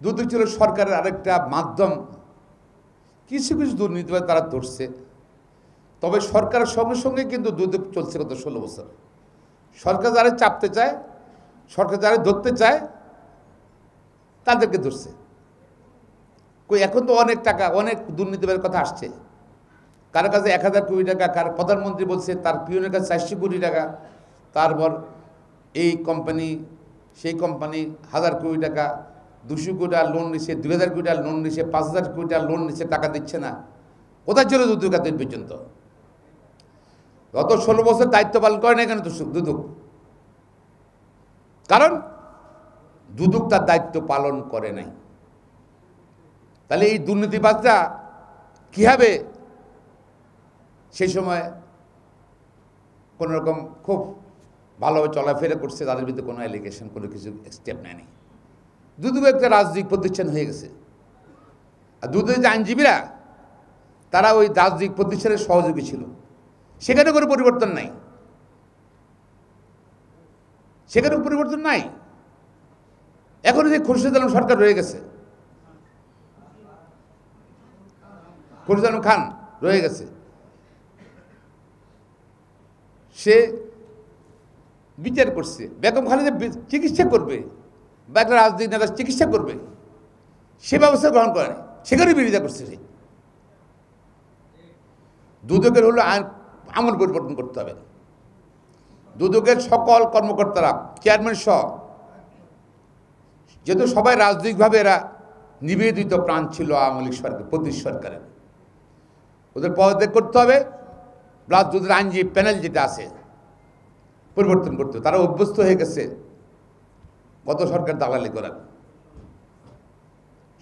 দুদক ছিল সরকারের আরেকটা মাধ্যম। কিছু কিছু দুর্নীতিবাদ তারা ধরছে, তবে সরকারের সঙ্গে সঙ্গে কিন্তু দুদক চলছে গত 16 বছর। সরকার যারা চাপতে চায়, সরকার যারা ধরতে চায় তাদেরকে ধরছে। কই এখন তো অনেক টাকা, অনেক দুর্নীতিবাদের কথা আসছে। কারো কাছে 1000 কোটি টাকা, কার প্রধানমন্ত্রী বলছে তার পিয়নের কাছে 400 কোটি টাকা, তারপর এই কোম্পানি সেই কোম্পানি 1000 কোটি টাকা, 200 কোটি টাকা লোন নিছে, 2000 কোটি টাকা লোন নিছে, 5000 কোটি টাকা লোন নিছে, টাকা দিচ্ছে না। কোথায় ছিল দুদক এতদিন পর্যন্ত? গত 16 বছর দায়িত্ব পালন করে না কেন তো দুদক? কারণ দুদক তার দায়িত্ব পালন করে নাই। তাহলে এই দুর্নীতিবাজরা কীভাবে সেই সময় কোনোরকম খুব ভালোভাবে চলাফেরা করছে, তাদের বিরুদ্ধে কোনো অ্যালিগেশন, কোনো কিছু স্টেপ নেয়নি। দুদক একটা রাজনৈতিক প্রতিষ্ঠান হয়ে গেছে। আর দুদকের যে আইনজীবীরা, তারা ওই রাজনৈতিক প্রতিষ্ঠানের সহযোগী ছিল। সেখানে কোনো পরিবর্তন নাই, সেখানে পরিবর্তন নাই। এখন যে খুরশিদ আলম সরকার রয়ে গেছে, খুরশিদ আলম খান রয়ে গেছে, সে বিচার করছে বেগম খালেদা চিকিৎসা করবে বা একটা রাজনৈতিক নেতা চিকিৎসা করবে, সে ব্যবস্থা গ্রহণ করে না, সেখানে বিরোধিতা করছে সে। দুদকের হলো আইন আমল পরিবর্তন করতে হবে। দুদকের সকল কর্মকর্তারা, চেয়ারম্যান সহ, যেহেতু সবাই রাজনৈতিকভাবে এরা নিবেদিত প্রাণ ছিল আওয়ামী লীগ সরকার, প্রতি সরকারের, ওদের পদত্যাগ করতে হবে। প্লাস দুদকের আইনজীবী প্যানেল যেটা আছে পরিবর্তন করতে হবে। তারা অভ্যস্ত হয়ে গেছে গত সরকার দালালি করার,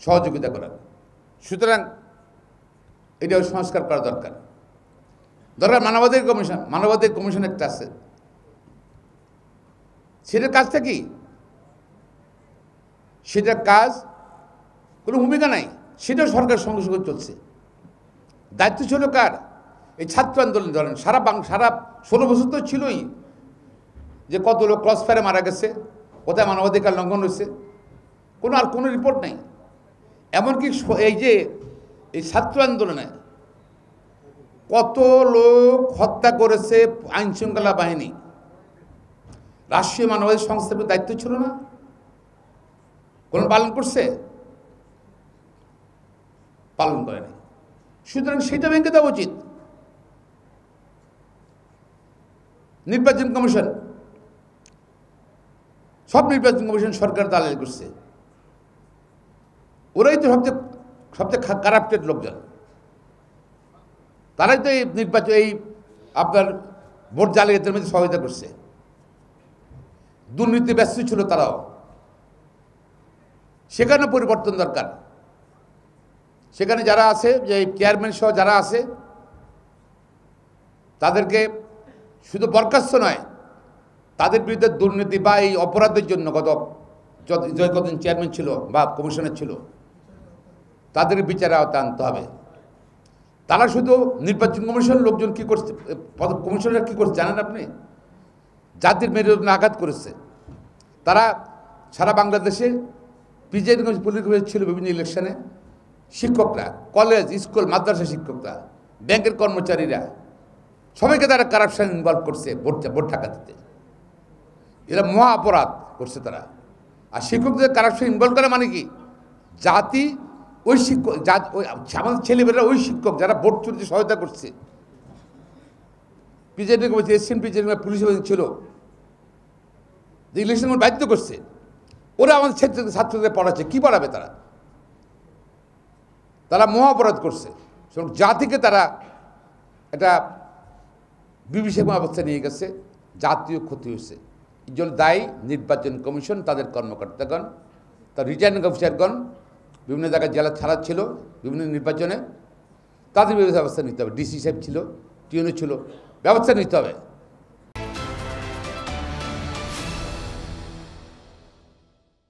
সহযোগিতা করার। সুতরাং এটা সংস্কার করা দরকার। মানবাধিকার কমিশন, মানবাধিকার কমিশন একটা আছে, সেটার কাজটা কি? সেটার কাজ কোনো ভূমিকা নাই, সেটাও সরকার সঙ্গে সঙ্গে চলছে। দায়িত্ব ছিল কার? এই ছাত্র আন্দোলন ধরেন, সারা 16 বছর তো ছিলই, যে কত লোক ক্রস ফায়ারে মারা গেছে, কোথায় মানবাধিকার লঙ্ঘন হয়েছে, আর কোনো রিপোর্ট নেই। এমনকি এই যে এই ছাত্র আন্দোলনে কত লোক হত্যা করেছে আইনশৃঙ্খলা বাহিনী, রাষ্ট্রীয় মানবাধিকার সংস্থার দায়িত্ব ছিল না? কোন পালন করছে? পালন করেনি। সুতরাং সেটা ভেঙে দেওয়া উচিত। নির্বাচন কমিশন, সব নির্বাচন কমিশন সরকার দালালি করছে। ওরাই তো সবচেয়ে কারাপ্টেড লোকজন। তারাই তো এই নির্বাচন, এই আপনার ভোট জালিয়াতির মধ্যে সহায়তা করছে। দুর্নীতি ব্যস্ত ছিল তারাও। সেখানে পরিবর্তন দরকার। সেখানে যারা আছে, যে চেয়ারম্যান সহ যারা আছে, তাদেরকে শুধু বরখাস্ত নয়, তাদের বিরুদ্ধে দুর্নীতি বা এই অপরাধের জন্য কতদিন চেয়ারম্যান ছিল বা কমিশনার ছিল, তাদের বিচারে আওতায় আনতে হবে। তারা শুধু নির্বাচন কমিশন লোকজন কী করছে, কমিশনার কী করছে জানেন আপনি? জাতির মেরুদণ্ডে আঘাত করেছে। তারা সারা বাংলাদেশে প্রিজাইডিং পুলিশ ছিল বিভিন্ন ইলেকশনে, শিক্ষকরা, কলেজ স্কুল মাদ্রাসা শিক্ষকরা, ব্যাংকের কর্মচারীরা, সবাইকে তারা কারাপশন ইনভলভ করছে ভোট টাকা দিতে। এরা মহা অপরাধ করছে তারা। আর শিক্ষকদের কারাপশন ইনভলভ করা মানে কি? জাতি ওই শিক্ষক, আমাদের ছেলেমেয়েরা ওই শিক্ষক যারা ভোট চুরিতে সহায়তা করছে, প্রিজাইডিং এশিয়ান প্রিজাইডিং পুলিশ ছিল, যে ইলেকশন বাধ্য করছে, ওরা আমাদের ছাত্রদের পড়াচ্ছে। কি পড়াবে তারা? তারা মহা অপরাধ করছে। জাতিকে তারা একটা বিভীষিকাম অবস্থা নিয়ে গেছে, জাতীয় ক্ষতি হয়েছে। এই জন্য দায়ী নির্বাচন কমিশন, তাদের কর্মকর্তাগণ, তার রিটার্নিং অফিসারগণ, বিভিন্ন জায়গায় জেলা ছাড়া ছিল বিভিন্ন নির্বাচনে, তাদের বিরুদ্ধে ব্যবস্থা নিতে হবে। ডিসি সাহেব ছিল, টিউনো ছিল, ব্যবস্থা নিতে হবে।